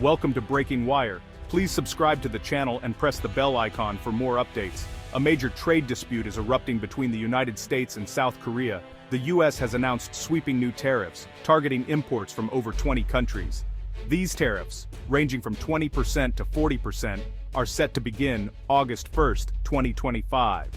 Welcome to Breaking Wire. Please subscribe to the channel and press the bell icon for more updates. A major trade dispute is erupting between the United States and South Korea. The US has announced sweeping new tariffs, targeting imports from over 20 countries. These tariffs, ranging from 20% to 40%, are set to begin August 1, 2025.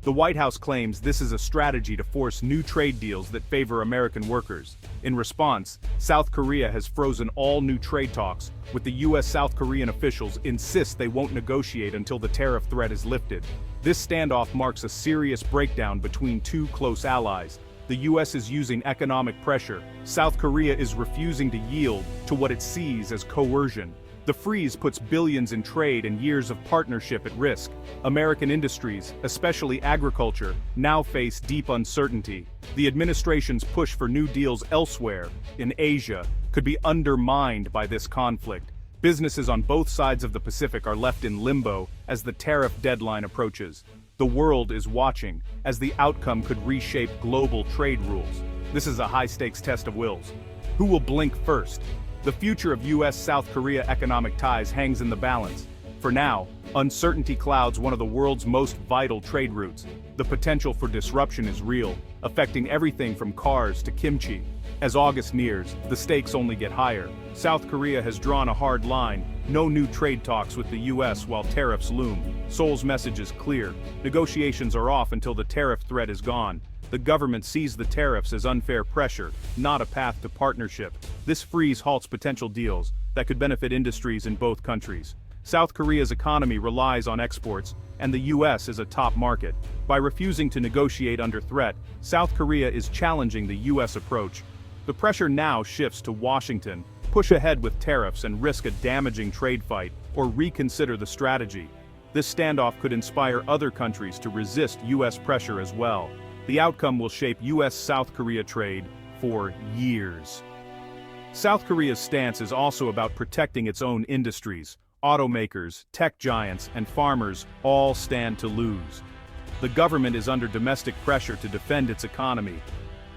The White House claims this is a strategy to force new trade deals that favor American workers. In response, South Korea has frozen all new trade talks, with the US South Korean officials insist they won't negotiate until the tariff threat is lifted. This standoff marks a serious breakdown between two close allies. The US is using economic pressure. South Korea is refusing to yield to what it sees as coercion. The freeze puts billions in trade and years of partnership at risk. American industries, especially agriculture, now face deep uncertainty. The administration's push for new deals elsewhere, in Asia, could be undermined by this conflict. Businesses on both sides of the Pacific are left in limbo as the tariff deadline approaches. The world is watching, as the outcome could reshape global trade rules. This is a high-stakes test of wills. Who will blink first? The future of US-South Korea economic ties hangs in the balance. For now, uncertainty clouds one of the world's most vital trade routes. The potential for disruption is real, affecting everything from cars to kimchi. As August nears, the stakes only get higher. South Korea has drawn a hard line: no new trade talks with the US while tariffs loom. Seoul's message is clear: negotiations are off until the tariff threat is gone. The government sees the tariffs as unfair pressure, not a path to partnership. This freeze halts potential deals that could benefit industries in both countries. South Korea's economy relies on exports, and the US is a top market. By refusing to negotiate under threat, South Korea is challenging the US approach. The pressure now shifts to Washington: push ahead with tariffs and risk a damaging trade fight, or reconsider the strategy. This standoff could inspire other countries to resist US pressure as well. The outcome will shape US-South Korea trade for years. South Korea's stance is also about protecting its own industries. Automakers, tech giants, and farmers all stand to lose. The government is under domestic pressure to defend its economy.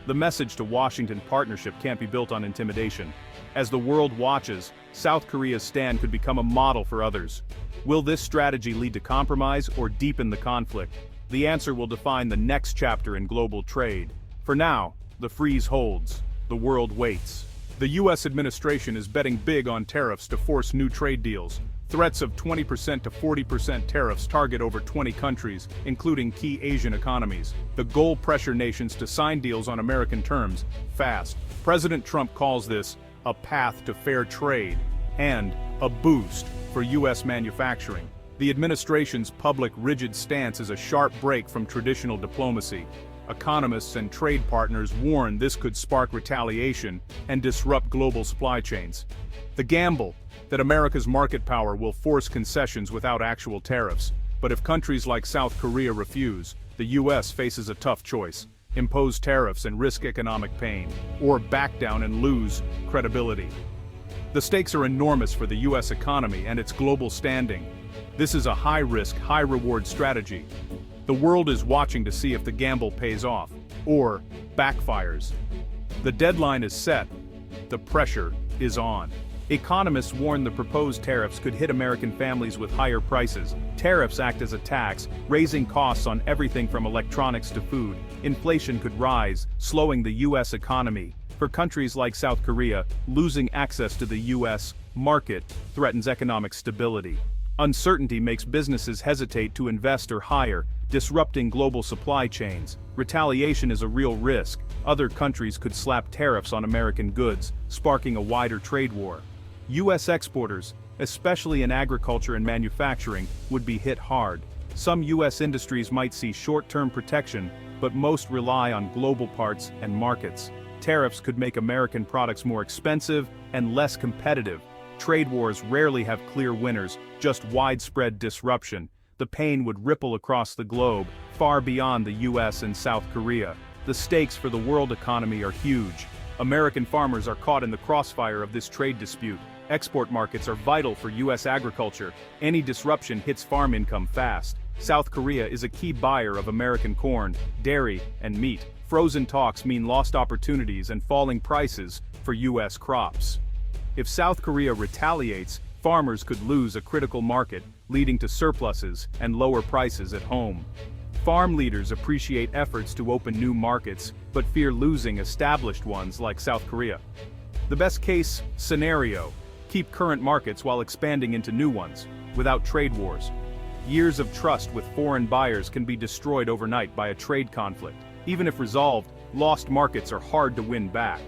The message to Washington: partnership can't be built on intimidation. As the world watches, South Korea's stand could become a model for others. Will this strategy lead to compromise or deepen the conflict? The answer will define the next chapter in global trade. For now, the freeze holds. The world waits. The US administration is betting big on tariffs to force new trade deals. Threats of 20% to 40% tariffs target over 20 countries, including key Asian economies. The goal: pressure nations to sign deals on American terms, fast. President Trump calls this a path to fair trade and a boost for US manufacturing. The administration's public rigid stance is a sharp break from traditional diplomacy. Economists and trade partners warn this could spark retaliation and disrupt global supply chains. The gamble: that America's market power will force concessions without actual tariffs. But if countries like South Korea refuse, the US faces a tough choice: impose tariffs and risk economic pain, or back down and lose credibility. The stakes are enormous for the US economy and its global standing. This is a high-risk, high-reward strategy. The world is watching to see if the gamble pays off, or backfires. The deadline is set. The pressure is on. Economists warn the proposed tariffs could hit American families with higher prices. Tariffs act as a tax, raising costs on everything from electronics to food. Inflation could rise, slowing the US economy. For countries like South Korea, losing access to the US market threatens economic stability. Uncertainty makes businesses hesitate to invest or hire, disrupting global supply chains. Retaliation is a real risk. Other countries could slap tariffs on American goods, sparking a wider trade war. US exporters, especially in agriculture and manufacturing, would be hit hard. Some US industries might see short-term protection, but most rely on global parts and markets. Tariffs could make American products more expensive and less competitive. Trade wars rarely have clear winners, just widespread disruption. The pain would ripple across the globe, far beyond the US and South Korea. The stakes for the world economy are huge. American farmers are caught in the crossfire of this trade dispute. Export markets are vital for US agriculture. Any disruption hits farm income fast. South Korea is a key buyer of American corn, dairy, and meat. Frozen talks mean lost opportunities and falling prices for US crops. If South Korea retaliates, farmers could lose a critical market, leading to surpluses and lower prices at home. Farm leaders appreciate efforts to open new markets, but fear losing established ones like South Korea. The best-case scenario: keep current markets while expanding into new ones, without trade wars. Years of trust with foreign buyers can be destroyed overnight by a trade conflict. Even if resolved, lost markets are hard to win back.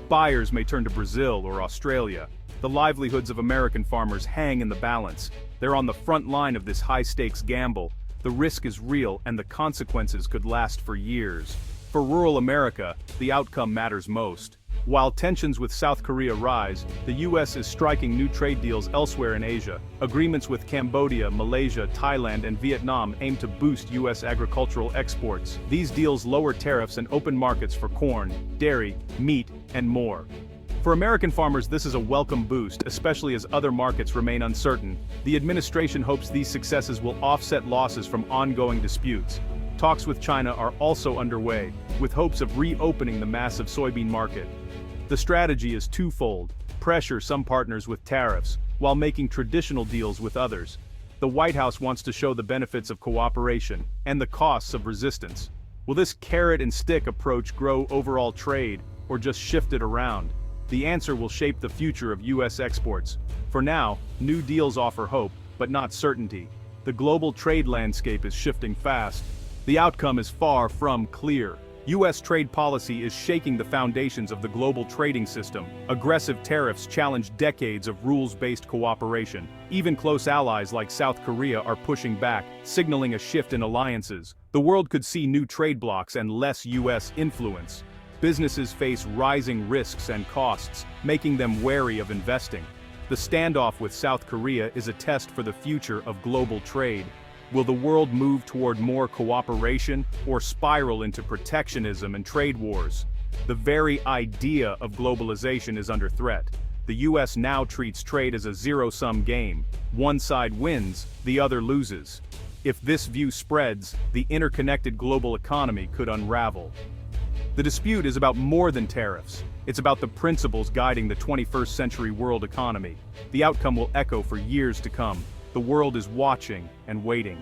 Buyers may turn to Brazil or Australia. The livelihoods of American farmers hang in the balance. They're on the front line of this high-stakes gamble. The risk is real and the consequences could last for years. For rural America, the outcome matters most. While tensions with South Korea rise, the U.S. is striking new trade deals elsewhere in Asia. Agreements with Cambodia, Malaysia, Thailand, and Vietnam aim to boost U.S. agricultural exports. These deals lower tariffs and open markets for corn, dairy, meat, and more. For American farmers, this is a welcome boost, especially as other markets remain uncertain. The administration hopes these successes will offset losses from ongoing disputes. Talks with China are also underway, with hopes of reopening the massive soybean market. The strategy is twofold: pressure some partners with tariffs, while making traditional deals with others. The White House wants to show the benefits of cooperation and the costs of resistance. Will this carrot-and-stick approach grow overall trade, or just shift it around? The answer will shape the future of U.S. exports. For now, new deals offer hope, but not certainty. The global trade landscape is shifting fast. The outcome is far from clear. U.S. trade policy is shaking the foundations of the global trading system. Aggressive tariffs challenge decades of rules-based cooperation. Even close allies like South Korea are pushing back, signaling a shift in alliances. The world could see new trade blocs and less U.S. influence. Businesses face rising risks and costs, making them wary of investing. The standoff with South Korea is a test for the future of global trade. Will the world move toward more cooperation or spiral into protectionism and trade wars? The very idea of globalization is under threat. The U.S. now treats trade as a zero-sum game. One side wins, the other loses. If this view spreads, the interconnected global economy could unravel. The dispute is about more than tariffs. It's about the principles guiding the 21st century world economy. The outcome will echo for years to come. The world is watching and waiting.